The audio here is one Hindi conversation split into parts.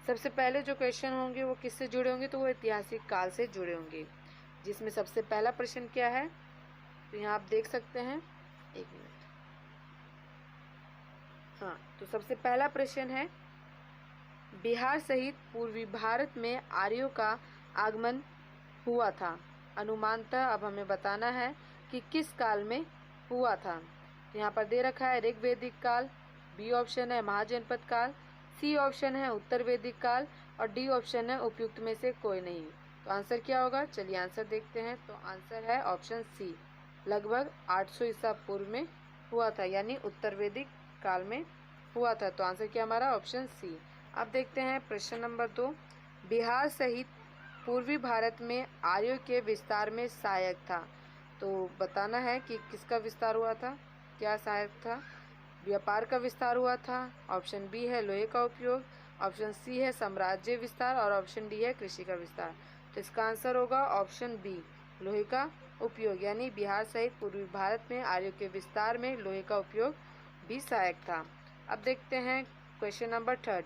सबसे पहले जो क्वेश्चन होंगे वो किससे जुड़े होंगे, तो वो ऐतिहासिक काल से जुड़े होंगे, जिसमें सबसे पहला प्रश्न क्या है, तो यहाँ आप देख सकते हैं, एक मिनट। हाँ, तो सबसे पहला प्रश्न है, बिहार सहित पूर्वी भारत में आर्यों का आगमन हुआ था, अनुमानतः अब हमें बताना है कि किस काल में हुआ था। तो यहाँ पर दे रखा है ऋग वैदिक काल, बी ऑप्शन है महाजनपद काल, सी ऑप्शन है उत्तर वैदिक काल और डी ऑप्शन है उपयुक्त में से कोई नहीं। तो आंसर क्या होगा, चलिए आंसर देखते हैं। तो आंसर है ऑप्शन सी, लगभग 800 ईसा पूर्व में हुआ था, यानी उत्तर वैदिक काल में हुआ था। तो आंसर क्या हमारा, ऑप्शन सी। अब देखते हैं प्रश्न नंबर 2, बिहार सहित पूर्वी भारत में आर्यों के विस्तार में सहायक था। तो बताना है कि किसका विस्तार हुआ था, क्या सहायक था। व्यापार का विस्तार हुआ था, ऑप्शन बी है लोहे का उपयोग, ऑप्शन सी है साम्राज्य विस्तार और ऑप्शन डी है कृषि का विस्तार। तो इसका आंसर होगा ऑप्शन बी, लोहे का उपयोग, यानी बिहार सहित पूर्वी भारत में आर्यों के विस्तार में लोहे का उपयोग भी सहायक था। अब देखते हैं क्वेश्चन नंबर 3,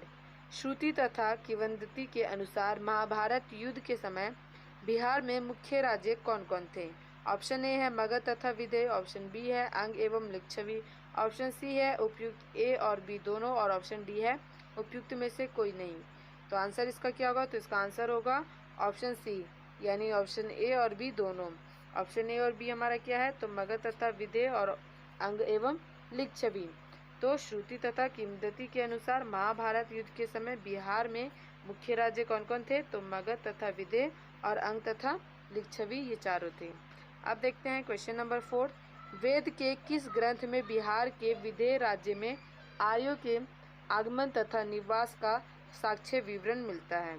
श्रुति तथा किंवदंती के अनुसार महाभारत युद्ध के समय बिहार में मुख्य राज्य कौन कौन थे। ऑप्शन ए है मगध तथा विदेह, ऑप्शन बी है अंग एवं लिच्छवी, ऑप्शन सी है उपयुक्त ए और बी दोनों और ऑप्शन डी है उपयुक्त में से कोई नहीं। तो आंसर इसका क्या होगा, तो इसका आंसर होगा ऑप्शन सी, यानी ऑप्शन ए और बी दोनों। ऑप्शन ए और बी हमारा क्या है, तो मगध तथा विदेह और अंग एवं लिच्छवी। तो श्रुति तथा किंवदंती के अनुसार महाभारत युद्ध के समय बिहार में मुख्य राज्य कौन कौन थे, तो मगध तथा विदेह और अंग तथा लिच्छवी, ये चारों थे। अब देखते हैं क्वेश्चन नंबर 4, वेद के किस ग्रंथ में बिहार के विदेह राज्य में आर्यों के आगमन तथा निवास का साक्ष्य विवरण मिलता है।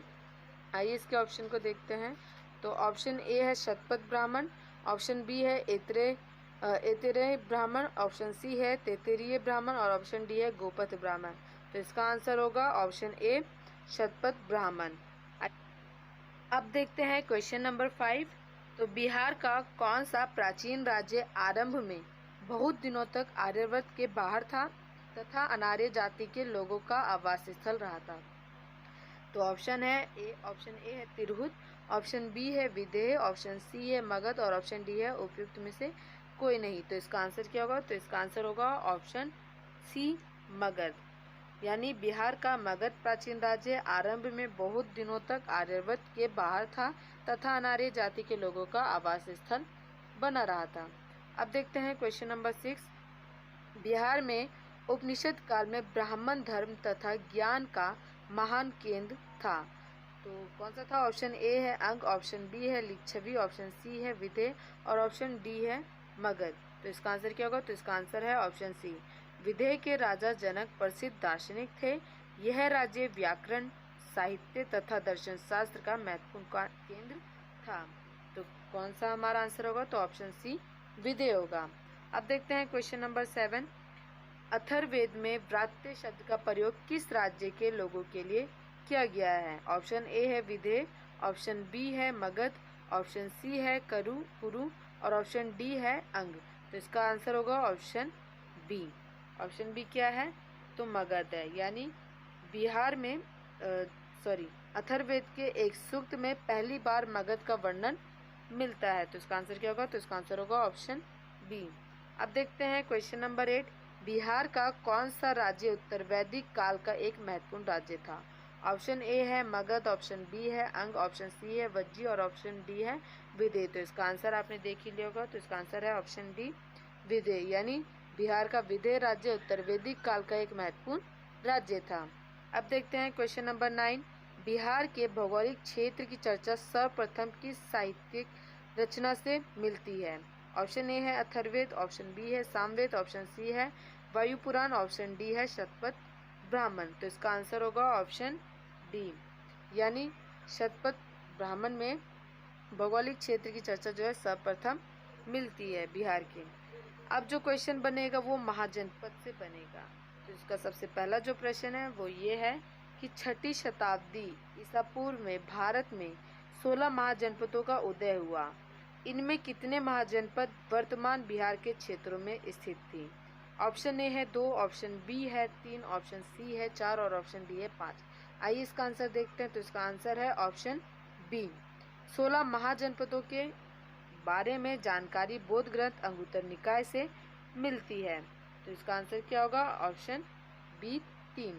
आइए इसके ऑप्शन को देखते हैं। तो ऑप्शन ए है शतपथ ब्राह्मण, ऑप्शन बी है ऐतरेय ब्राह्मण, ऑप्शन सी है तैत्तिरीय ब्राह्मण और ऑप्शन डी है गोपथ ब्राह्मण। तो इसका आंसर होगा ऑप्शन ए, शतपथ ब्राह्मण। अब देखते हैं क्वेश्चन नंबर 5, तो बिहार का कौन सा प्राचीन राज्य आरंभ में बहुत दिनों तक आर्यावर्त के बाहर था तथा अनार्य जाति के लोगों का आवास स्थल रहा था। तो ऑप्शन ए है तिरहुत, ऑप्शन बी है विदेह, ऑप्शन सी है मगध और ऑप्शन डी है उपयुक्त में से कोई नहीं। तो इसका आंसर क्या होगा, तो इसका आंसर होगा ऑप्शन सी, मगध, यानी बिहार का मगध प्राचीन राज्य आरंभ में बहुत दिनों तक आर्यावर्त के बाहर था तथा अनार्य जाति के लोगों का आवास स्थल बना रहा था। अब देखते हैं क्वेश्चन नंबर 6, बिहार में उपनिषद काल में ब्राह्मण धर्म तथा ज्ञान का महान केंद्र था। तो कौन सा था, ऑप्शन ए है अंग, ऑप्शन बी है लिच्छवी, ऑप्शन सी है विदेह और ऑप्शन डी है मगध। तो इसका आंसर क्या होगा, तो इसका आंसर है ऑप्शन सी, विदेह के राजा जनक प्रसिद्ध दार्शनिक थे। यह राज्य व्याकरण, साहित्य तथा दर्शन शास्त्र का महत्वपूर्ण केंद्र था। तो कौन सा हमारा आंसर होगा, तो ऑप्शन सी, विदेह होगा। अब देखते हैं क्वेश्चन नंबर 7, अथर्ववेद में व्रात्य शब्द का प्रयोग किस राज्य के लोगों के लिए किया गया है। ऑप्शन ए है विदेह, ऑप्शन बी है मगध, ऑप्शन सी है कुरु और ऑप्शन डी है अंग। तो इसका आंसर होगा ऑप्शन बी। ऑप्शन बी क्या है, तो मगध है, यानी बिहार में अथर्ववेद के एक सूक्त में पहली बार मगध का वर्णन मिलता है। तो इसका आंसर क्या होगा, तो इसका आंसर होगा ऑप्शन बी। अब देखते हैं क्वेश्चन नंबर 8, बिहार का कौन सा राज्य उत्तर वैदिक काल का एक महत्वपूर्ण राज्य था। ऑप्शन ए है मगध, ऑप्शन बी है अंग, ऑप्शन सी है वज्जी और ऑप्शन डी है विदेह। तो इसका आंसर आपने देख ही लिया होगा, तो इसका आंसर है ऑप्शन डी, विदेह, यानी बिहार का विदेह राज्य उत्तर वैदिक काल का एक महत्वपूर्ण राज्य था। अब देखते हैं क्वेश्चन नंबर 9, बिहार के भौगोलिक क्षेत्र की चर्चा सर्वप्रथम किस साहित्यिक रचना से मिलती है। ऑप्शन ए है अथर्ववेद, ऑप्शन बी है सामवेद, ऑप्शन सी है वायुपुराण, ऑप्शन डी है शतपथ ब्राह्मण। तो इसका आंसर होगा ऑप्शन डी, यानी शतपथ ब्राह्मण में भौगोलिक क्षेत्र की चर्चा जो है सर्वप्रथम मिलती है बिहार के। अब जो क्वेश्चन बनेगा वो महाजनपद से बनेगा। तो इसका सबसे पहला जो प्रश्न है वो ये है कि 6ठी शताब्दी ईसा पूर्व में भारत में 16 महाजनपदों का उदय हुआ। इनमें कितने महाजनपद वर्तमान बिहार के क्षेत्रों में स्थित थी। ऑप्शन ए है 2, ऑप्शन बी है 3, ऑप्शन सी है 4 और ऑप्शन डी है 5। आइए इसका आंसर देखते हैं। तो इसका आंसर है ऑप्शन बी। 16 महाजनपदों के बारे में जानकारी बौद्ध ग्रंथ अंगुत्तर निकाय से मिलती है। तो इसका आंसर क्या होगा? Option B 3।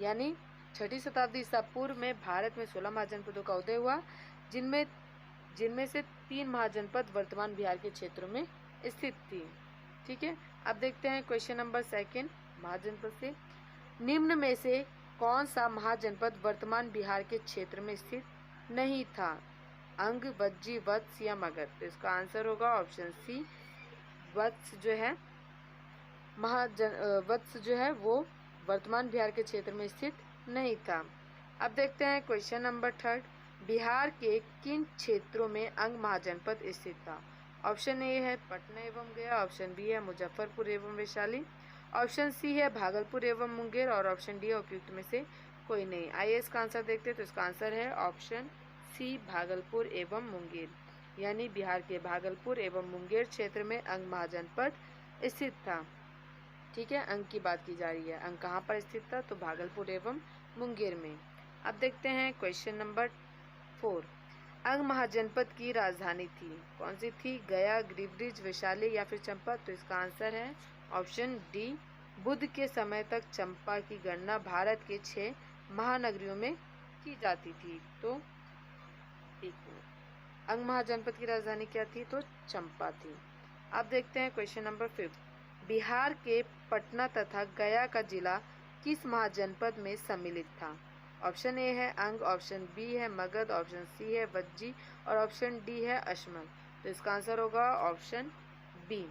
यानी 6ठी शताब्दी ईसा पूर्व में भारत में 16 महाजनपदों का उदय हुआ, जिनमें से 3 महाजनपद वर्तमान बिहार के क्षेत्रों में स्थित थी। ठीक है, अब देखते हैं क्वेश्चन नंबर 2 महाजनपद से। निम्न में से कौन सा महाजनपद वर्तमान बिहार के क्षेत्र में स्थित नहीं था? अंग, वज्जी, वत्स या मगध? तो इसका आंसर होगा ऑप्शन सी। वत्स जो है वो वर्तमान बिहार के क्षेत्र में स्थित नहीं था। अब देखते हैं क्वेश्चन नंबर 3। बिहार के किन क्षेत्रों में अंग महाजनपद स्थित था? ऑप्शन ए है पटना एवं गया, ऑप्शन बी है मुजफ्फरपुर एवं वैशाली, ऑप्शन सी है भागलपुर एवं मुंगेर और ऑप्शन डी है उपयुक्त में से कोई नहीं। आइए इसका आंसर देखते हैं। तो इसका आंसर है ऑप्शन सी भागलपुर एवं मुंगेर। यानी बिहार के भागलपुर एवं मुंगेर क्षेत्र में अंग महाजनपद स्थित था। ठीक है, अंग की बात की जा रही है। अंग कहाँ पर स्थित था? तो भागलपुर एवं मुंगेर में। अब देखते हैं क्वेश्चन नंबर 4। अंग महाजनपद की राजधानी थी, कौन सी थी? गया, गिरिब्रिज, वैशाली या फिर चंपा? तो इसका आंसर है ऑप्शन डी। बुद्ध के समय तक चंपा की गणना भारत के 6 महानगरियों में की जाती थी। तो अंग महाजनपद की राजधानी क्या थी? तो चंपा थी। अब देखते हैं क्वेश्चन नंबर 5। बिहार के पटना तथा गया का जिला किस महाजनपद में सम्मिलित था? ऑप्शन ए है अंग, ऑप्शन बी है मगध, ऑप्शन सी है वज्जी और ऑप्शन डी है अश्मल। तो इसका आंसर होगा ऑप्शन बी।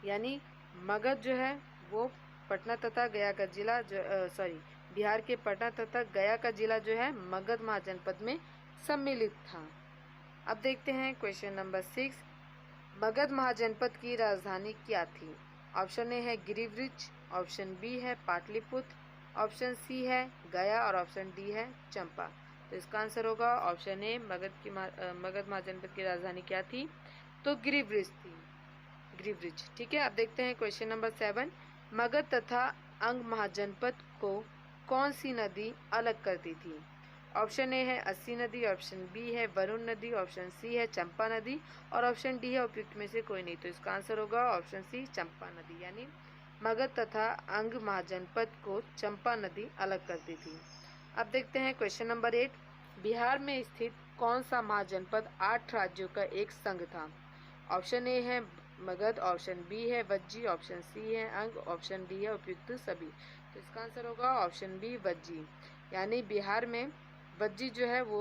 यानी मगध जो है वो पटना तथा गया का जिला बिहार के पटना तथा गया का जिला जो है मगध महाजनपद में सम्मिलित था। अब देखते हैं क्वेश्चन नंबर 6। मगध महाजनपद की राजधानी क्या थी? ऑप्शन ए है गिरिब्रिज, ऑप्शन बी है पाटलिपुत्र, ऑप्शन सी है गया और ऑप्शन डी है चंपा। तो इसका आंसर होगा ऑप्शन ए। मगध महाजनपद की राजधानी क्या थी? तो गिरिब्रिज थी। गिरिब्रिज। ठीक है, अब देखते हैं क्वेश्चन नंबर 7। मगध तथा अंग महाजनपद को कौन सी नदी अलग करती थी? ऑप्शन ए है अस्सी नदी, ऑप्शन बी है वरुण नदी, ऑप्शन सी है चंपा नदी और ऑप्शन डी है उपयुक्त में से कोई नहीं। तो इसका आंसर होगा ऑप्शन सी चंपा नदी। यानी मगध तथा अंग महाजनपद को चंपा नदी अलग करती थी। अब देखते हैं क्वेश्चन नंबर 8। बिहार में स्थित कौन सा महाजनपद 8 राज्यों का एक संघ था? ऑप्शन ए है मगध, ऑप्शन बी है वज्जी, ऑप्शन सी है अंग, ऑप्शन डी है उपयुक्त सभी। तो इसका आंसर होगा ऑप्शन बी वज्जी। यानी बिहार में वज्जी जो है वो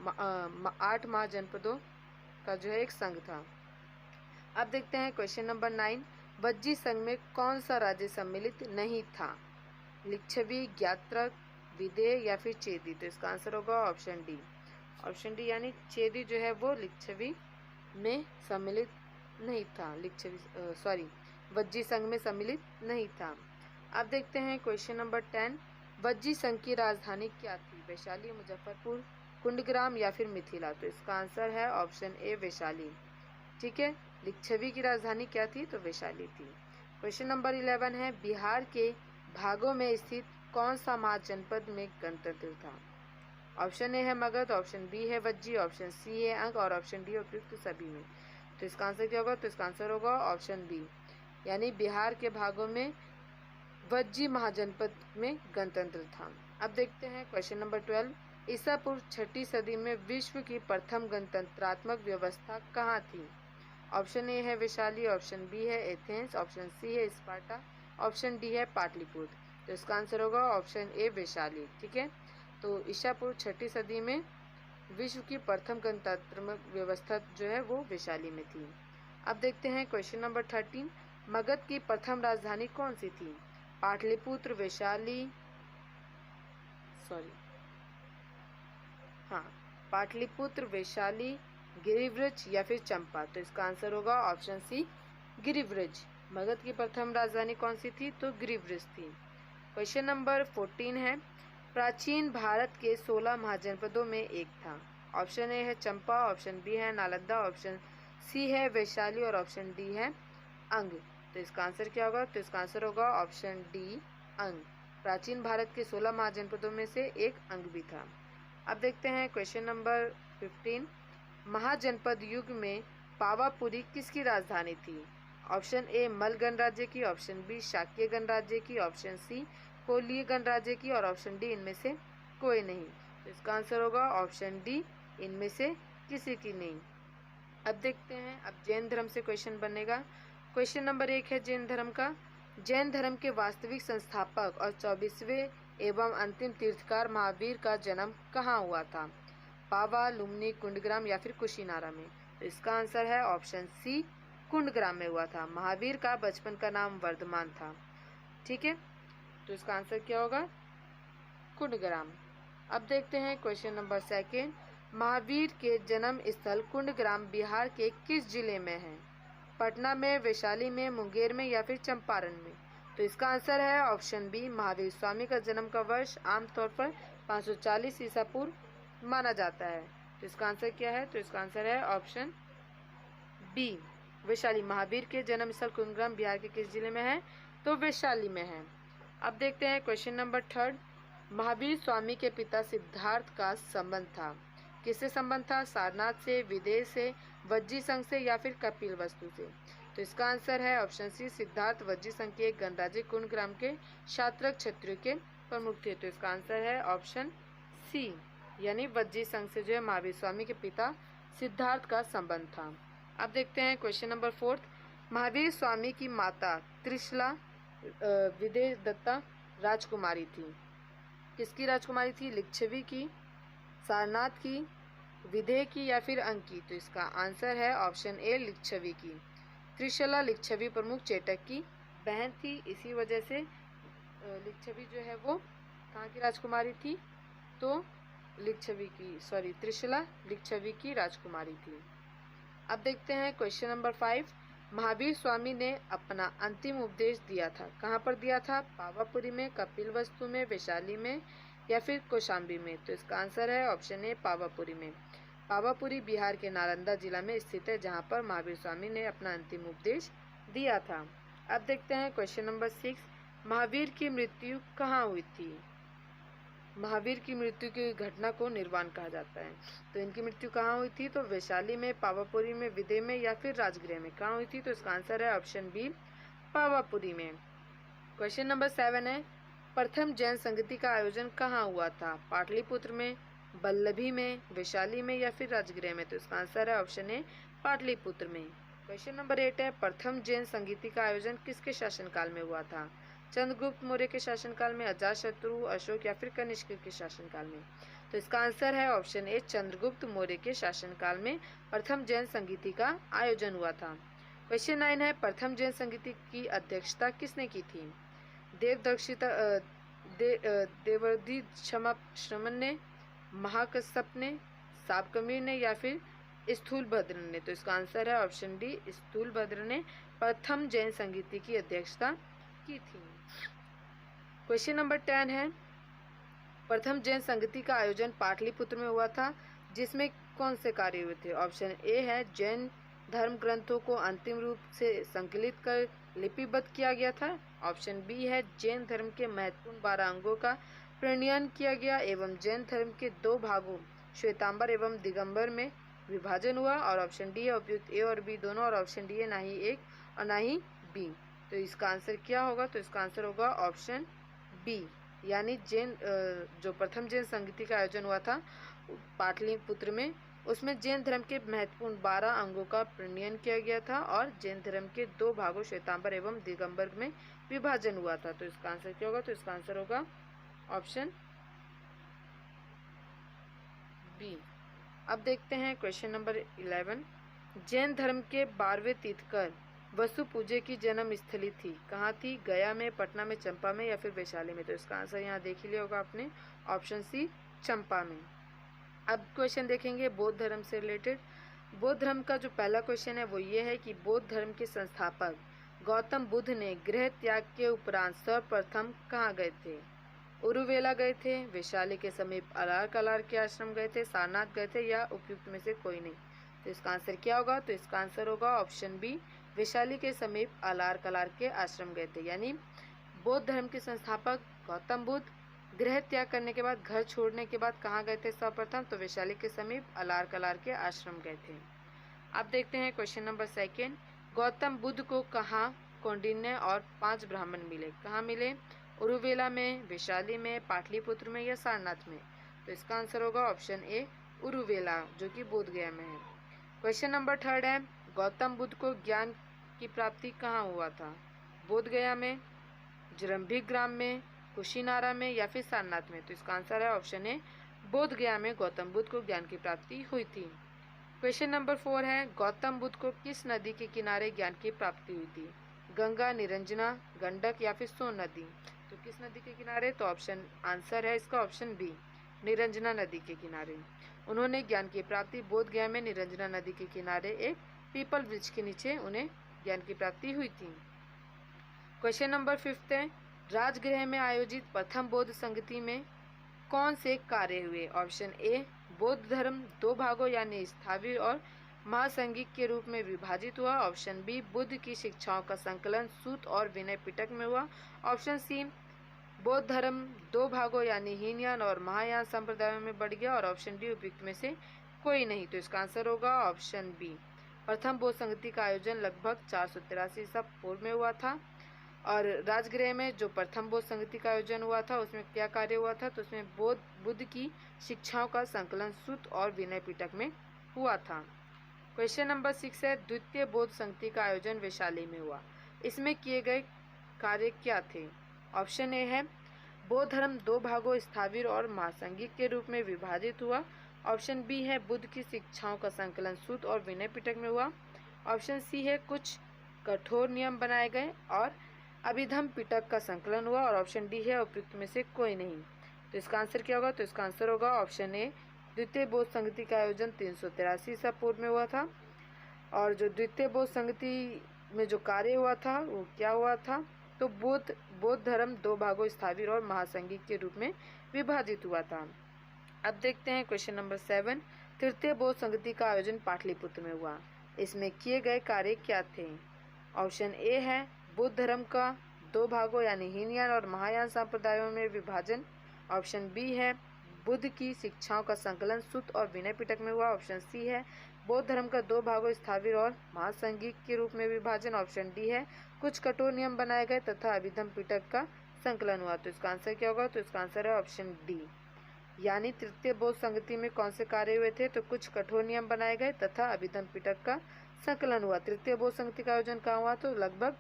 8 महाजनपदों का जो है एक संघ था। अब देखते हैं क्वेश्चन नंबर 9। वज्जी संघ में कौन सा राज्य सम्मिलित नहीं था? लिच्छवी, ज्ञात्रक, विदेह या फिर चेदी? तो इसका आंसर होगा ऑप्शन डी। ऑप्शन डी यानी चेदी जो है वो लिच्छवी में सम्मिलित नहीं था। वज्जी संघ में सम्मिलित नहीं था। अब देखते हैं क्वेश्चन नंबर 10। वज्जी संघ की राजधानी क्या थी? वैशाली, मुजफ्फरपुर, कुंडग्राम या फिर मिथिला? तो इसका आंसर है ऑप्शन ए वैशाली। ठीक है, लिच्छवी की राजधानी क्या थी? तो वैशाली थी। क्वेश्चन नंबर 11 है बिहार के भागों में स्थित कौन सा महाजनपद में गणतंत्र था? ऑप्शन ए है मगध, ऑप्शन बी है वज्जी, ऑप्शन सी है अंग और ऑप्शन डी उपयुक्त सभी में। तो इसका आंसर क्या होगा? तो इसका आंसर होगा ऑप्शन बी। यानी बिहार के भागों में वज्जी महाजनपद में गणतंत्र था। अब देखते हैं क्वेश्चन नंबर 12। ईसा पूर्व 6ठी सदी में विश्व की प्रथम गणतंत्रात्मक व्यवस्था कहाँ थी? ऑप्शन ए है वैशाली, ऑप्शन बी है एथेंस, ऑप्शन सी है स्पार्टा, ऑप्शन डी है पाटलिपुत्र। तो इसका आंसर होगा ऑप्शन ए वैशाली। ठीक है, तो ईसा पूर्व 6ठी सदी में विश्व की प्रथम गणतंत्रात्मक व्यवस्था जो है वो वैशाली में थी। अब देखते हैं क्वेश्चन नंबर 13। मगध की प्रथम राजधानी कौन सी थी? पाटलिपुत्र, पाटलिपुत्र, वैशाली, गिरिब्रिज या फिर चंपा? तो इसका आंसर होगा ऑप्शन सी गिरिब्रिज। मगध की प्रथम राजधानी कौन सी थी? तो गिरिब्रिज थी। क्वेश्चन नंबर 14 है प्राचीन भारत के 16 महाजनपदों में एक था। ऑप्शन ए है चंपा, ऑप्शन बी है नालंदा, ऑप्शन सी है वैशाली और ऑप्शन डी है अंग। तो इसका आंसर क्या होगा? तो इसका आंसर होगा ऑप्शन डी अंग। प्राचीन भारत के 16 महाजनपदों में से एक अंग भी था। अब देखते हैं क्वेश्चन नंबर 15। महाजनपद युग में पावापुरी किसकी राजधानी थी? ऑप्शन ए मल गणराज्य की, ऑप्शन बी शाक्य गणराज्य की, ऑप्शन सी कोलीय गणराज्य की और ऑप्शन डी इनमें से कोई नहीं। तो इसका आंसर होगा ऑप्शन डी, इनमें से किसी की नहीं। अब देखते हैं, अब जैन धर्म से क्वेश्चन बनेगा। क्वेश्चन नंबर 1 है जैन धर्म का। जैन धर्म के वास्तविक संस्थापक और 24वें एवं अंतिम तीर्थकार महावीर का जन्म कहाँ हुआ था? पावा, लुम्नी, कुंडग्राम या फिर कुशीनारा में? तो इसका आंसर है ऑप्शन सी, कुंडग्राम में हुआ था। महावीर का बचपन का नाम वर्धमान था। ठीक है, तो इसका आंसर क्या होगा? कुंडग्राम। अब देखते हैं क्वेश्चन नंबर 2। महावीर के जन्म स्थल कुंडग्राम बिहार के किस जिले में है? पटना में, वैशाली में, मुंगेर में या फिर चंपारण में? तो इसका आंसर है ऑप्शन बी। महावीर स्वामी का जन्म का वर्ष आमतौर पर 540 ईसा पूर्व माना जाता है। तो इसका आंसर क्या है? तो इसका आंसर है ऑप्शन बी, वैशाली। महावीर के जन्म स्थल कुंडग्राम बिहार के किस जिले में है? तो वैशाली में है। अब देखते हैं क्वेश्चन नंबर 3। महावीर स्वामी के पिता सिद्धार्थ का संबंध था, किससे संबंध था? सारनाथ से, विदेह से, वज्जी संघ से या फिर कपिल वस्तु से? तो इसका आंसर है ऑप्शन सी, सिद्धार्थ वज्जी संघ के एक गणराज्य कुंडग्राम के क्षात्रक क्षत्रिय के प्रमुख थे। तो इसका आंसर है ऑप्शन सी, यानी वज्जी संघ से जो है महावीर स्वामी के पिता सिद्धार्थ का संबंध था। अब देखते हैं क्वेश्चन नंबर 4। महावीर स्वामी की माता त्रिशला विदेह दत्ता राजकुमारी थी, किसकी राजकुमारी थी? लिच्छवी की, सारनाथ की, विदेह की या फिर अंक की? तो इसका आंसर है ऑप्शन ए, लिच्छवी की। त्रिशला लिच्छवी प्रमुख चेटक की बहन थी, इसी वजह से लिच्छवी जो है वो कहाँ की राजकुमारी थी? तो त्रिशला लिच्छवी की राजकुमारी थी। अब देखते हैं क्वेश्चन नंबर 5। महावीर स्वामी ने अपना अंतिम उपदेश दिया था, कहाँ पर दिया था? पावापुरी में, कपिल वस्तु में, वैशाली में या फिर कौशाम्बी में? तो इसका आंसर है ऑप्शन ए, पावापुरी में। पावापुरी बिहार के नालंदा जिला में स्थित है, जहाँ पर महावीर स्वामी ने अपना अंतिम उपदेश दिया था। अब देखते हैं क्वेश्चन नंबर 6। महावीर की मृत्यु कहाँ हुई थी? महावीर की मृत्यु की घटना को निर्वाण कहा जाता है। तो इनकी मृत्यु कहाँ हुई थी? तो वैशाली में, पावापुरी में, विदेह में या फिर राजगृह में? कहाँ हुई थी? तो इसका आंसर है ऑप्शन बी, पावापुरी में। क्वेश्चन नंबर 7 है, प्रथम जैन संगति का आयोजन कहाँ हुआ था? पाटलिपुत्र में, बल्लभी में, वैशाली में या फिर राजगृह में? तो इसका आंसर है ऑप्शन ए, पाटलिपुत्र में। क्वेश्चन नंबर 8 है, प्रथम जैन संगति का आयोजन किसके शासनकाल में हुआ था? चंद्रगुप्त मौर्य के शासनकाल में, अजातशत्रु, अशोक या फिर कनिष्क के शासनकाल में? तो इसका आंसर है ऑप्शन ए, चंद्रगुप्त मौर्य के शासनकाल में प्रथम जैन संगीति का आयोजन हुआ था। क्वेश्चन 9 है, प्रथम जैन संगीति की अध्यक्षता किसने की थी? देवर्षि श्रमण ने, महाकश्यप ने, साबकमीर ने या फिर स्थूलभद्र ने? तो इसका आंसर है ऑप्शन डी, स्थूलभद्र ने प्रथम जैन संगीति की अध्यक्षता की थी। क्वेश्चन नंबर 10 है, प्रथम जैन संगति का आयोजन पाटलिपुत्र में हुआ था, जिसमें कौन से कार्य हुए थे? ऑप्शन ए है, जैन धर्म ग्रंथों को अंतिम रूप से संकलित कर लिपिबद्ध किया गया था। ऑप्शन बी है, जैन धर्म के महत्वपूर्ण 12 अंगों का प्रणयन किया गया एवं जैन धर्म के 2 भागों श्वेतांबर एवं दिगंबर में विभाजन हुआ। और ऑप्शन डी है, उपयुक्त ए और बी दोनों, और ऑप्शन डी है, ना ही एक और ना ही बी। तो इसका आंसर क्या होगा? तो इसका आंसर होगा ऑप्शन बी, यानी जैन जो प्रथम जैन संगीति का आयोजन हुआ था पाटलिपुत्र में, उसमें जैन धर्म के महत्वपूर्ण 12 अंगों का प्रणयन किया गया था और जैन धर्म के 2 भागों श्वेतांबर एवं दिगंबर में विभाजन हुआ था। तो इसका आंसर क्या होगा? तो इसका आंसर होगा ऑप्शन बी। अब देखते हैं क्वेश्चन नंबर 11। जैन धर्म के 12वें तीर्थकर वसु पूजे की जन्म स्थली थी, कहाँ थी? गया में, पटना में, चंपा में या फिर वैशाली में? तो इसका आंसर यहाँ देख ही लिया होगा आपने, ऑप्शन सी, चंपा में। अब क्वेश्चन देखेंगे बौद्ध धर्म से रिलेटेड। बौद्ध धर्म का जो पहला क्वेश्चन है वो ये है कि बौद्ध धर्म के संस्थापक गौतम बुद्ध ने गृह त्याग के उपरांत सर्वप्रथम कहाँ गए थे? उरुवेला गए थे, वैशाली के समीप अलार कलार के आश्रम गए थे, सारनाथ गए थे या उपयुक्त में से कोई नहीं? तो इसका आंसर क्या होगा? तो इसका आंसर होगा ऑप्शन बी, वैशाली के समीप अलार कलार के आश्रम गए थे। यानी बौद्ध धर्म के संस्थापक गौतम बुद्ध गृह त्याग करने के बाद, घर छोड़ने के बाद कहाँ गए थे सर्वप्रथम? तो वैशाली के समीप अलार कलार के आश्रम गए थे। अब देखते हैं question number second. Gautam Buddha को कहाँ कौंडिन्य और 5 ब्राह्मण मिले? कहाँ मिले? उरुवेला में, वैशाली में, पाटलिपुत्र में या सारनाथ में? तो इसका आंसर होगा ऑप्शन ए उरुवेला, जो कि बोध गया में है। क्वेश्चन नंबर थर्ड है, गौतम बुद्ध को ज्ञान की प्राप्ति कहाँ हुआ था? बोध गया में, जरंभिक ग्राम में, कुशीनारा में या फिर सारनाथ में? तो इसका आंसर है ऑप्शन ए बोध गया में गौतम बुद्ध को ज्ञान की प्राप्ति हुई थी। क्वेश्चन नंबर 4 है, गौतम बुद्ध को किस नदी के किनारे ज्ञान की प्राप्ति हुई थी? गंगा, निरंजना, गंडक या फिर सोन नदी? तो किस नदी के किनारे? तो ऑप्शन आंसर है इसका ऑप्शन बी, निरंजना नदी के किनारे। उन्होंने ज्ञान की प्राप्ति बोध गया में निरंजना नदी के किनारे एक पीपल वृक्ष के नीचे उन्हें ज्ञान की प्राप्ति हुई थी। क्वेश्चन नंबर 5 है, राजगृह में आयोजित प्रथम बौद्ध संगति में कौन से कार्य हुए? ऑप्शन ए, बौद्ध धर्म 2 भागों यानी स्थावीर और महासंगिक के रूप में विभाजित हुआ। ऑप्शन बी, बुद्ध की शिक्षाओं का संकलन सूत और विनय पिटक में हुआ। ऑप्शन सी, बौद्ध धर्म 2 भागों यानी हीनयान और महायान संप्रदायों में बढ़ गया। और ऑप्शन डी, उपयुक्त में से कोई नहीं। तो इसका आंसर होगा ऑप्शन बी, प्रथम बौद्ध संगति का आयोजन लगभग 483 ईसा पूर्व में हुआ था। और राजगृह में जो प्रथम बौद्ध संगति का आयोजन हुआ था उसमें क्या कार्य हुआ था? तो उसमें बुद्ध की शिक्षाओं का संकलन सूत और विनय पिटक में हुआ था। क्वेश्चन नंबर 6 है, द्वितीय बौद्ध संगति का आयोजन वैशाली में हुआ। इसमें किए गए कार्य क्या थे? ऑप्शन ए है, बौद्ध धर्म 2 भागों स्थावीर और महासंगिक के रूप में विभाजित हुआ। ऑप्शन बी है, बुद्ध की शिक्षाओं का संकलन सूत और विनय पिटक में हुआ। ऑप्शन सी है, कुछ कठोर नियम बनाए गए और अभिधम पिटक का संकलन हुआ। और ऑप्शन डी है, उपयुक्त में से कोई नहीं। तो इसका आंसर क्या होगा? तो इसका आंसर होगा ऑप्शन ए, द्वितीय बौद्ध संगति का आयोजन 383 ईसा पूर्व में हुआ था। और जो द्वितीय बौद्ध संगति में जो कार्य हुआ था वो क्या हुआ था? तो बौद्ध धर्म 2 भागों स्थावीर और महासंगिक के रूप में विभाजित हुआ था। अब देखते हैं क्वेश्चन नंबर 7, तृतीय बौद्ध संगति का आयोजन पाटलिपुत्र में हुआ। इसमें किए गए कार्य क्या थे? ऑप्शन ए है, बौद्ध धर्म का 2 भागों यानी हीनयान और महायान संप्रदायों में विभाजन। ऑप्शन बी है, बुद्ध की शिक्षाओं का संकलन सूत और विनय पिटक में हुआ। ऑप्शन सी है, बौद्ध धर्म का 2 भागों स्थावीर और महासंगिक के रूप में विभाजन। ऑप्शन डी है, कुछ कठोर नियम बनाए गए तथा अभिधम पिटक का संकलन हुआ। तो इसका आंसर क्या होगा? तो इसका आंसर है ऑप्शन डी, यानी तृतीय बौद्ध संगति में कौन से कार्य हुए थे? तो कुछ कठोर नियम बनाए गए तथा अभिधम पिटक का संकलन हुआ। तृतीय बौद्ध संगति का आयोजन कहाँ हुआ? तो लगभग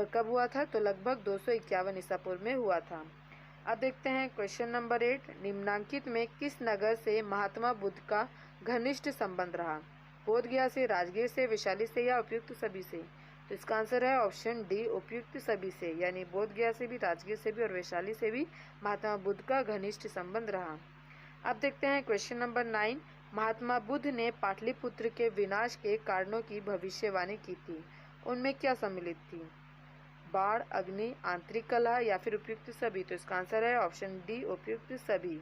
कब हुआ था? तो लगभग 251 ईसा पूर्व में हुआ था। अब देखते हैं क्वेश्चन नंबर 8, निम्नांकित में किस नगर से महात्मा बुद्ध का घनिष्ठ संबंध रहा? बोध गया से, राजगीर से, वैशाली से या उपयुक्त सभी से? तो इसका आंसर है ऑप्शन डी, उपयुक्त सभी से, यानी बोध गया से भी, राजगीर से भी और वैशाली से भी महात्मा बुद्ध का घनिष्ठ संबंध रहा। अब देखते हैं क्वेश्चन नंबर 9, महात्मा बुद्ध ने पाटलिपुत्र के विनाश के कारणों की भविष्यवाणी की थी, उनमें क्या सम्मिलित थी? बाढ़, अग्नि, आंतरिक कलह या फिर उपयुक्त सभी? तो इसका आंसर है ऑप्शन डी, उपयुक्त सभी।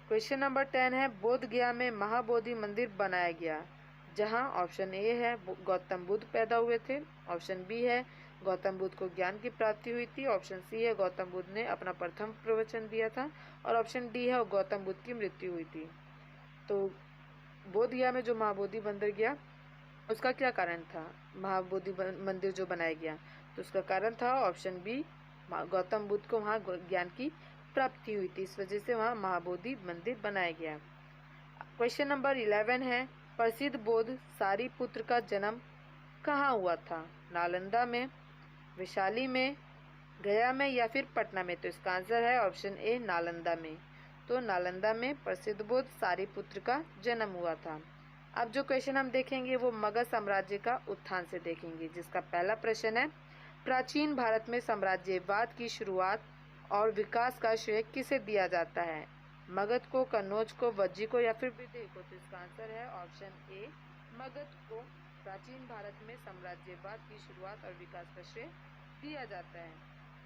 क्वेश्चन नंबर 10 है, बोध गया में महाबोधि मंदिर बनाया गया, जहां ऑप्शन ए है गौतम बुद्ध पैदा हुए थे। ऑप्शन बी है, गौतम बुद्ध को ज्ञान की प्राप्ति हुई थी। ऑप्शन सी है, गौतम बुद्ध ने अपना प्रथम प्रवचन दिया था। और ऑप्शन डी है, गौतम बुद्ध की मृत्यु हुई थी। तो बोध गया में जो महाबोधि मंदिर गया उसका क्या कारण था? महाबोधि मंदिर जो बनाया गया तो उसका कारण था ऑप्शन बी, गौतम बुद्ध को वहाँ ज्ञान की प्राप्ति हुई थी, इस वजह से वहाँ महाबोधि मंदिर बनाया गया। क्वेश्चन नंबर 11 है, प्रसिद्ध बौद्ध सारिपुत्र का जन्म कहाँ हुआ था? नालंदा में, वैशाली में, गया में या फिर पटना में? तो इसका आंसर है ऑप्शन ए, नालंदा में। तो नालंदा में प्रसिद्ध बौद्ध सारिपुत्र का जन्म हुआ था। अब जो क्वेश्चन हम देखेंगे वो मगध साम्राज्य का उत्थान से देखेंगे, जिसका पहला प्रश्न है, प्राचीन भारत में साम्राज्यवाद की शुरुआत और विकास का श्रेय किसे दिया जाता है? मगध को, कन्नौज को, वज्जी को या फिर विदेह को? तो इसका आंसर है ऑप्शन ए, मगध को प्राचीन भारत में साम्राज्यवाद की शुरुआत और विकास का श्रेय दिया जाता है।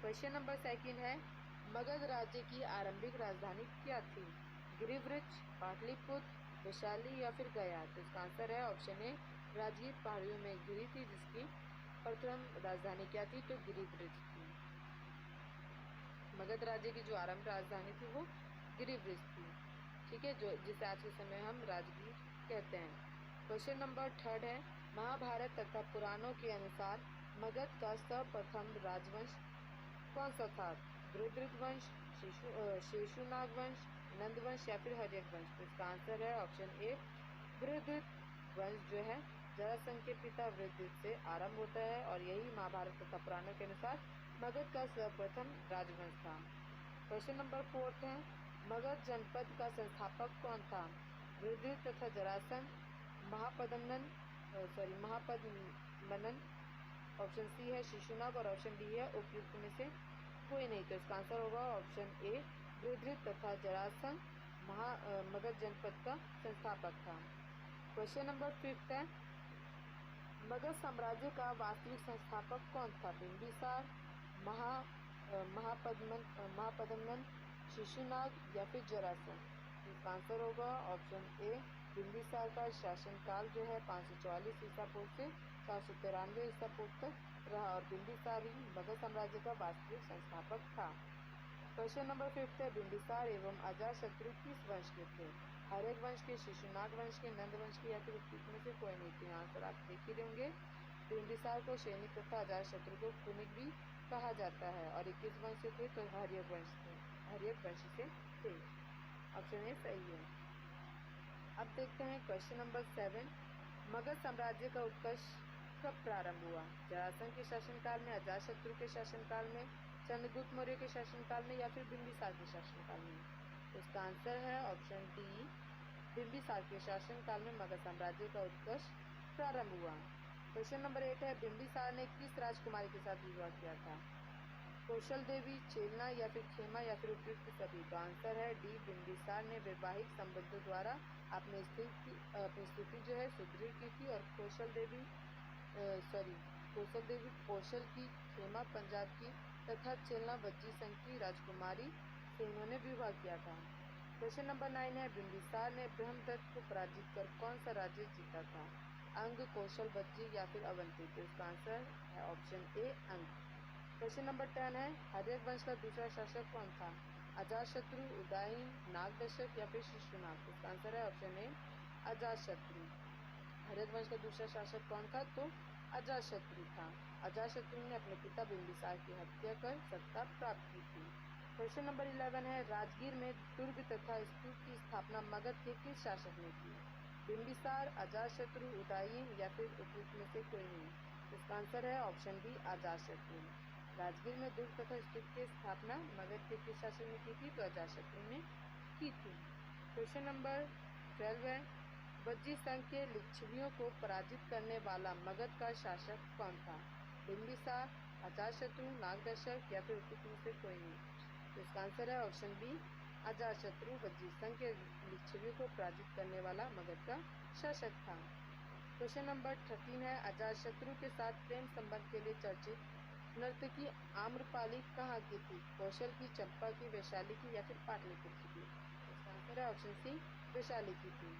क्वेश्चन नंबर 2 है, मगध राज्य की आरंभिक राजधानी क्या थी? गिरिवृक्ष, पाटलिपुत्र, वैशाली या फिर गया? तो इसका आंसर है ऑप्शन ए, राजगीर पहाड़ियों में गिरी थी, जिसकी प्रथम राजधानी क्या थी? तो गिरिवृक्ष थी। मगध राज्य की जो आरंभ राजधानी थी वो गिरिवृष थी, ठीक है, जो जिसे आज के समय हम राजगीर कहते हैं। क्वेश्चन नंबर 3 है, महाभारत तथा पुराणों के अनुसार मगध का सर्वप्रथम राजवंश कौन सा था? बृहद्रथ वंश, शेषुनाग वंश, नंद वंश या फिर हर्यक वंश? तो इसका आंसर है ऑप्शन ए, बृहद्रथ वंश जो है जरासंध के पिता बृहद्रथ से आरंभ होता है और यही महाभारत तथा पुराणों के अनुसार मगध का सर्वप्रथम राजवंश था। क्वेश्चन नंबर 4 है, मगध जनपद का संस्थापक कौन था? बृहद्रथ तथा जरासंध, महापद्मनन, ऑप्शन सी है शिशुनाग और ऑप्शन डी है उपयुक्त में से कोई नहीं। तो इसका आंसर होगा ऑप्शन ए, बृहद्रथ तथा जरासंध मगध जनपद का संस्थापक था। क्वेश्चन नंबर 5 है, मगध साम्राज्य का वास्तविक संस्थापक कौन था? बिंबिसार, महापद्मनन, शिशुनाग या फिर जरासंध? इसका आंसर होगा ऑप्शन ए, बिंबिसार का शासनकाल जो है 544 ईसा पूर्व से 493 ईसा पूर्व तक रहा और बिंबिसार ही मगध साम्राज्य का वास्तविक संस्थापक था। क्वेश्चन नंबर 5 है, बिंबिसार एवं अजातशत्रु किस वंश के थे? हर्यक वंश के, शिशुनाग वंश के, नंद वंश के या फिर उपयुक्त में से कोई नहीं। तो आंसर आप देख ही होंगे, बिंबिसार को सैनिक तथा अजातशत्रु को कुनिक भी कहा जाता है और 21 वंश से थे तो हर्यक वंश से थे। ऑप्शन ए सही है। अब देखते हैं क्वेश्चन नंबर 7, मगध साम्राज्य का उत्कर्ष कब प्रारंभ हुआ? जरासंध के शासनकाल में, अजातशत्रु के शासनकाल में, चंद्रगुप्त मौर्य के शासनकाल में या फिर बिंबिसार के शासनकाल में? तो इसका आंसर है ऑप्शन डी, बिंबिसार के शासनकाल में मगध साम्राज्य का उत्कर्ष प्रारंभ हुआ। क्वेश्चन नंबर 8 है, बिंबिसार ने किस राजकुमारी के साथ विवाह किया था? कौशल देवी, चेलना या फिर खेमा या फिर उपयुक्त सभी? तो आंसर है डी, बिंबिसार ने वैवाहिक संबंधों द्वारा अपनी स्थिति जो है सुदृढ़ की थी और कौशल देवी कौशल की, खेमा पंजाब की तथा चेलना वज्जी संघ की राजकुमारी से इन्होंने विवाह किया था। क्वेश्चन नंबर 9 है, बिंबिसार ने ब्रह्मदत्त को पराजित कर कौन सा राज्य जीता था? अंग, कौशल, वज्जी या फिर अवंती? तो इसका आंसर है ऑप्शन ए, अंग। क्वेश्चन नंबर 10 है, हर्यक वंश का दूसरा शासक कौन था? अजातशत्रु, उदयन, नागदशक या फिर शिशुनाग? इसका आंसर है ऑप्शन ए, अजातशत्रु। हर्यक वंश का दूसरा शासक कौन था? तो अजातशत्रु था। अजातशत्रु ने अपने पिता बिंबिसार की हत्या कर सत्ता प्राप्त की थी। क्वेश्चन नंबर 11 है, राजगीर में दुर्ग तथा स्तूप की स्थापना मगध के किस शासक ने की? बिंबिसार, अजातशत्रु, उदयन या फिर उपयुक्त में से कोई नहीं। इसका आंसर है ऑप्शन बी, अजातशत्रु। राजगीर में दुर्ग तथा स्तूप की स्थापना मगध के किस शासक ने की थी? तो अजातशत्रु ने की थी। क्वेश्चन नंबर 12 है, वज्जी संघ के लिच्छवियों को पराजित करने वाला मगध का शासक कौन था? बिंबिसार, अजातशत्रु, नागदशक या फिर उपयुक्त में से कोई नहीं। तो इसका आंसर है ऑप्शन बी, अजातशत्रु वज्जी संघ के लिच्छवियों को पराजित करने वाला मगध का शासक था। क्वेश्चन नंबर 13 है, अजातशत्रु के साथ प्रेम संबंध के लिए चर्चित नर्तकी आम्रपाली कहाँ की थी? कौशल की, चंपा की, वैशाली की या फिर पाटलिपुत्र की? इसका आंसर है ऑप्शन सी, वैशाली की थी।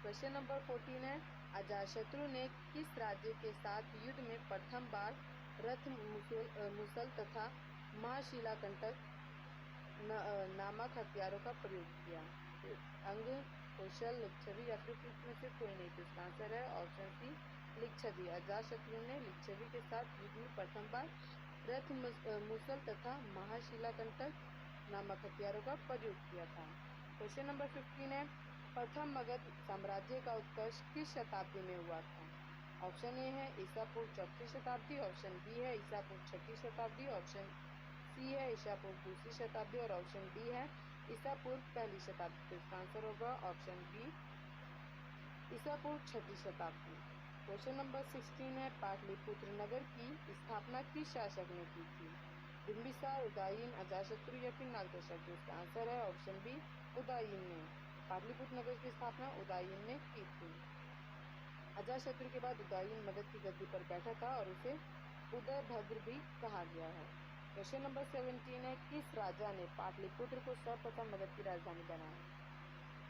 क्वेश्चन नंबर 14 है, अजातशत्रु ने किस राज्य के साथ युद्ध में प्रथम बार रथ, मुसल तथा महाशिलाकंटक नामक हथियारों का प्रयोग किया? अंग, कौशल, लिच्छवी या फिर उपयुक्त में से कोई नहीं। तो इसका आंसर है ऑप्शन सी, लिच्छवी। अजातशत्रु ने लिच्छवी के साथ युद्ध में प्रथम बार रथ, मुसल तथा महाशिलाकंटक नामक हथियारों का प्रयोग किया था। क्वेश्चन नंबर 15 है, प्रथम मगध साम्राज्य का उत्कर्ष किस शताब्दी में हुआ था? ऑप्शन ए है ईसा पूर्व 4वीं शताब्दी, ऑप्शन बी है ईसा पूर्व 6वीं शताब्दी, ऑप्शन सी है ईसा पूर्व 2वीं शताब्दी और ऑप्शन डी है ईसा पूर्व 1ली शताब्दी। तो इसका आंसर होगा ऑप्शन बी, ईसा पूर्व 6वीं शताब्दी। क्वेश्चन नंबर 16 है, पाटलिपुत्र नगर की स्थापना किस शासक ने की थी? बिंबिसार, उदयन, अजातशत्रु या फिर नागदशक? तो इसका आंसर है ऑप्शन बी, उदयन ने। पाटलिपुत्र नगर की स्थापना उदयन ने की थी। अजातशत्रु के बाद उदयन मगध की गद्दी पर बैठा था और उसे उदयभद्र भी कहा गया है। क्वेश्चन नंबर 17 है, किस राजा ने पाटलिपुत्र को सर्वप्रथम मगध की राजधानी बनाया?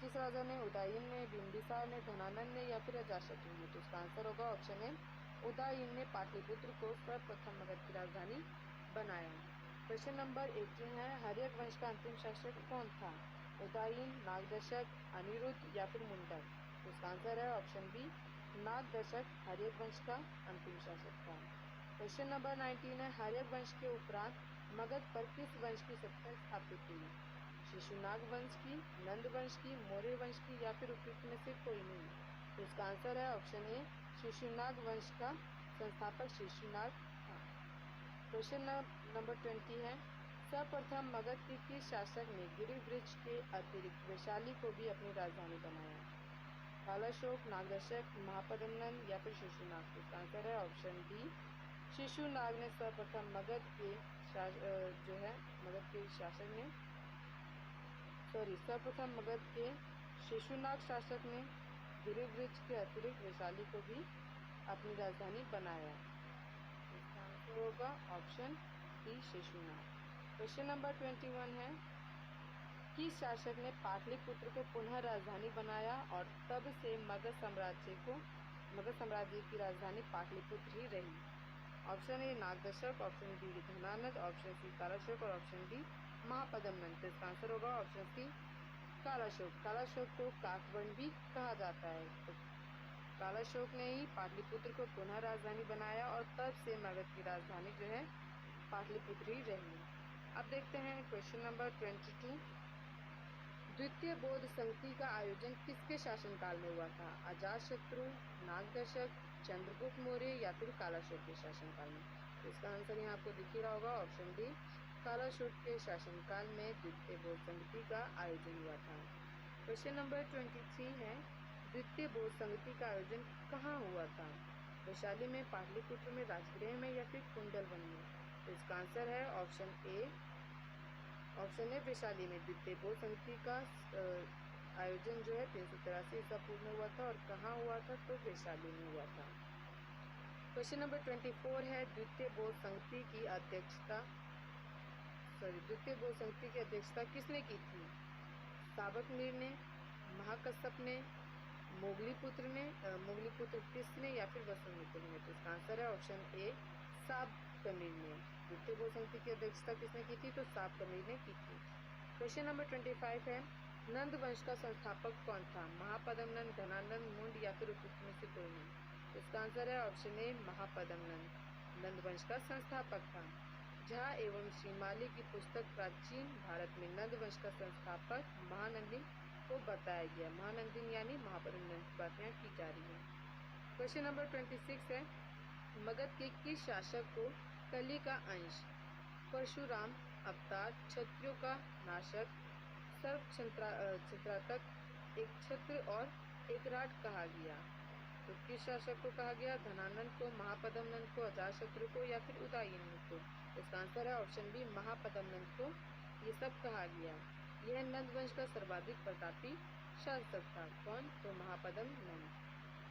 किस राजा ने? उदयन ने, बिंबिसार ने, धनानंद ने या फिर अजातशत्रु ने? तो इसका आंसर होगा ऑप्शन ए, उदयन ने पाटलिपुत्र को सर्वप्रथम मगध की राजधानी बनाया। क्वेश्चन नंबर 18 है, हर्यक वंश का अंतिम शासक कौन था? उदयन, नागदशक, अनिरुद्ध या फिर मुंडक? इसका आंसर है ऑप्शन बी, नागदशक हर्यक वंश का अंतिम शासक था। क्वेश्चन नंबर 19 है, हर्यक वंश के उपरांत मगध पर किस वंश की सत्ता स्थापित हुई? शिशुनाग वंश की, नंद वंश की, मौर्य वंश की या फिर उपयुक्त में से कोई नहीं? तो इसका आंसर है ऑप्शन ए, शिशुनाग वंश का संस्थापक शिशुनाग था। क्वेश्चन नंबर 20 है, सर्वप्रथम मगध के किस शासक ने गिरिवृक्ष के अतिरिक्त वैशाली को भी अपनी राजधानी बनाया? कालाशोक, नागदशक, महापद्मनंद या फिर शिशुनाग? इसका आंसर है ऑप्शन डी, शिशुनाग ने सर्वप्रथम मगध के शासक ने सर्वप्रथम मगध के शिशुनाग शासक ने गिरिवृक्ष के अतिरिक्त वैशाली को भी अपनी राजधानी बनाया। इसका आंसर होगा option D, Shishunaga. Question number 21 है, किस शासक ने पाटलिपुत्र को पुनः राजधानी बनाया और तब से मगध साम्राज्य की राजधानी पाटलिपुत्र ही रही? Option A, Nagadashaka, option B, Dhanananda, option C, Kalashoka और ऑप्शन डी, महापद्मनंद। तो इसका आंसर होगा ऑप्शन सी, कालाशोक। कालाशोक को काकवर्ण भी कहा जाता है। तो कालाशोक ने ही पाटलिपुत्र को पुनः राजधानी बनाया और तब से मगध की राजधानी जो है पाटलिपुत्र ही रही। अब देखते हैं क्वेश्चन नंबर 22, द्वितीय बौद्ध संधि का आयोजन किसके शासनकाल में हुआ था? अजातशत्रु, नागदशक, चंद्रगुप्त मौर्य या फिर कालाशोक के शासनकाल में? तो इसका आंसर यहाँ आपको दिख ही रहा होगा, ऑप्शन डी, कालाशोक के शासनकाल में द्वितीय बौद्ध संधि का आयोजन हुआ था। क्वेश्चन नंबर 23 है, द्वितीय बौद्ध संधि का आयोजन कहाँ हुआ था? वैशाली में, पाटलिपुत्र में, राजगृह में या फिर कुंडलवन में? तो इसका आंसर है ऑप्शन ए, वैशाली में। द्वितीय बौद्ध संधि का आयोजन जो है 383 ईसा पूर्व में हुआ था और कहाँ हुआ था? तो वैशाली में हुआ था। क्वेश्चन नंबर 24 है, द्वितीय बौद्ध संधि की अध्यक्षता किसने की थी? साबकमीर ने, महाकश्यप ने, मोगलीपुत्र टिस्स ने या फिर वसुमित्र ने? तो इसका आंसर है ऑप्शन ए, साबकमीर ने। द्वितीय बौद्ध संधि की अध्यक्षता किसने की थी? तो साबकमीर ने की थी। क्वेश्चन नंबर 25 है, नंद वंश का संस्थापक कौन था? महापद्मनंद, धनानंद, मुंड या फिर उपयुक्त में से कोई नहीं? इसका आंसर है ऑप्शन ए, महापद्मनंद नंद वंश का संस्थापक था। झा एवं श्रीमाली की पुस्तक प्राचीन भारत में नंद वंश का संस्थापक महानंदिन को बताया गया। महानंदिन यानी महापद्मनंद की बात यहाँ की जा रही है। क्वेश्चन नंबर 26 है, मगध के किस शासक को कली का अंश, परशुराम अवतार, क्षत्रियों का नाशक, सर्वक्षत्रातक, एक छत्र और एकराट कहा गया? तो किस शासक को कहा गया? धनानंद को, महापद्मनंद को, अजातशत्रु को या फिर उदयन को? इसका आंसर है ऑप्शन बी, महापद्मनंद को ये सब कहा गया। यह नंद वंश का सर्वाधिक प्रतापी शासक था। कौन? तो महापद्मनंद।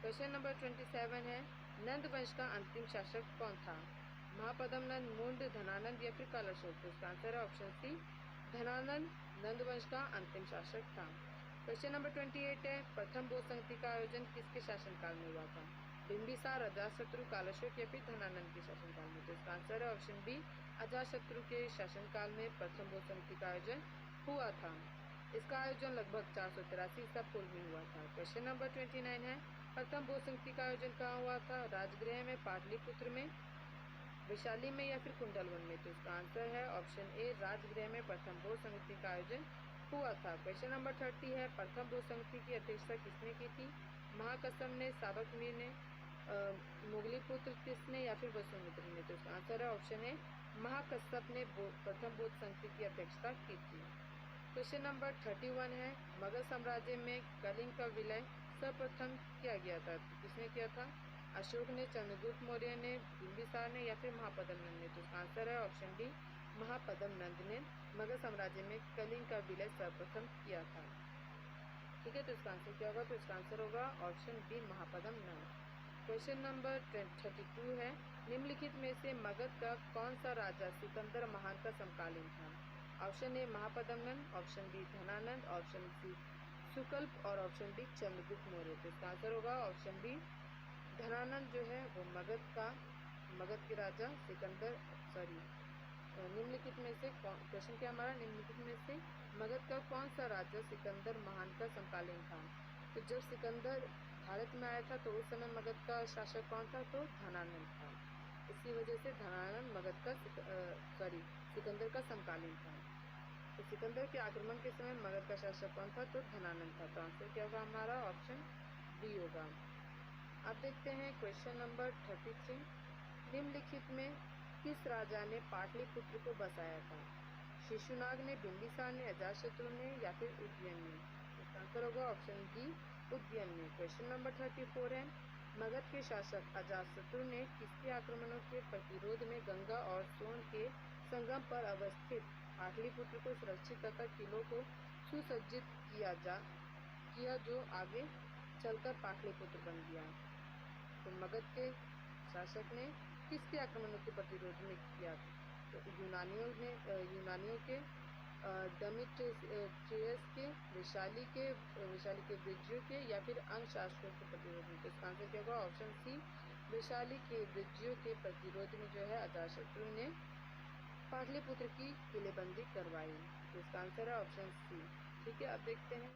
क्वेश्चन नंबर 27 है, नंद वंश का अंतिम शासक कौन था? महापद्मनंद, मुंड, धनानंद या फिर कालाशोक? तो इसका आंसर है ऑप्शन सी, धनानंद नंद वंश का अंतिम शासक था। क्वेश्चन नंबर 28 है, प्रथम बौद्ध संधि का आयोजन किसके शासनकाल में हुआ था? बिंबिसार, अजातशत्रु, कालाशोक या फिर धनानंद के शासनकाल में? तो इसका आंसर है ऑप्शन बी, अजातशत्रु के शासनकाल में प्रथम बौद्ध संधि का आयोजन हुआ था। इसका आयोजन लगभग 483 ईसा पूर्व में हुआ था। क्वेश्चन नंबर 29 है, प्रथम बौद्ध संधि का आयोजन कहाँ हुआ था? राजगृह में, पाटलिपुत्र में, वैशाली में या फिर कुंडलवन में? तो इसका आंसर है ऑप्शन ए, राजगृह में प्रथम बौद्ध संधि का आयोजन हुआ था। क्वेश्चन नंबर 30 है, प्रथम बौद्ध संधि की अध्यक्षता किसने की थी? महाकश्यप ने, साबकमीर ने, मोगलीपुत्र टिस्स ने या फिर वसुमित्र ने? तो इसका आंसर है ऑप्शन ए, महाकश्यप ने प्रथम बौद्ध संधि की अध्यक्षता की थी। क्वेश्चन नंबर 31 है, मगध साम्राज्य में कलिंग का विलय सर्वप्रथम किया गया था? तो किसने किया था? अशोक ने, चंद्रगुप्त मौर्य ने, बिंबिसार ने या फिर महापद्मनंद ने? तो इसका आंसर है ऑप्शन डी, महापद्मनंद ने मगध साम्राज्य में कलिंग का विलय सर्वप्रथम किया था। ठीक है, तो इसका आंसर क्या होगा? तो इसका आंसर होगा option B, Mahapadmananda. Question number 32 है, निम्नलिखित में से मगध का कौन सा राजा सिकंदर महान का समकालीन था? Option A, Mahapadmananda, option B, Dhanananda, option C, Sukalpa और ऑप्शन डी, चंद्रगुप्त मौर्य? तो इसका आंसर होगा ऑप्शन बी, धनानंद जो है वो मगध के राजा निम्नलिखित में से क्वेश्चन क्या हमारा, निम्नलिखित में से मगध का कौन सा राजा सिकंदर महान का समकालीन था। तो जब सिकंदर भारत में आया था तो उस समय मगध का शासक कौन था, तो धनानंद था। इसी वजह से धनानंद मगध का सिकंदर का समकालीन था। तो सिकंदर के आक्रमण के समय मगध का शासक कौन था, तो धनानंद था। तो आंसर क्या होगा हमारा, ऑप्शन डी होगा। अब देखते हैं क्वेश्चन नंबर 33। निम्नलिखित में किस राजा ने पाटलिपुत्र को बसाया था। शिशुनाग ने, बिंबिसार ने, अजातशत्रु ने या फिर उदयन ने। इसका आंसर होगा ऑप्शन डी, उदयन ने। क्वेश्चन नंबर 34 है, मगध के शासक अजातशत्रु ने किसके आक्रमणों के प्रतिरोध में गंगा और सोन के संगम पर अवस्थित पाटलिपुत्र को सुरक्षित तथा किलों को सुसज्जित किया जो आगे चलकर पाटलिपुत्र बन गया। तो मगध के शासक ने किसके आक्रमणों के प्रतिरोध में किया, तो यूनानियों के, डमिट्रियस के, वैशाली के वृज्जियों के या फिर अंग शासकों के प्रतिरोध में। तो इसका आंसर क्या होगा, ऑप्शन सी, वैशाली के वृज्जियों के प्रतिरोध में जो है अजातशत्रु ने पाटलिपुत्र की किलेबंदी करवाई। तो इसका आंसर है ऑप्शन सी। ठीक है, अब देखते हैं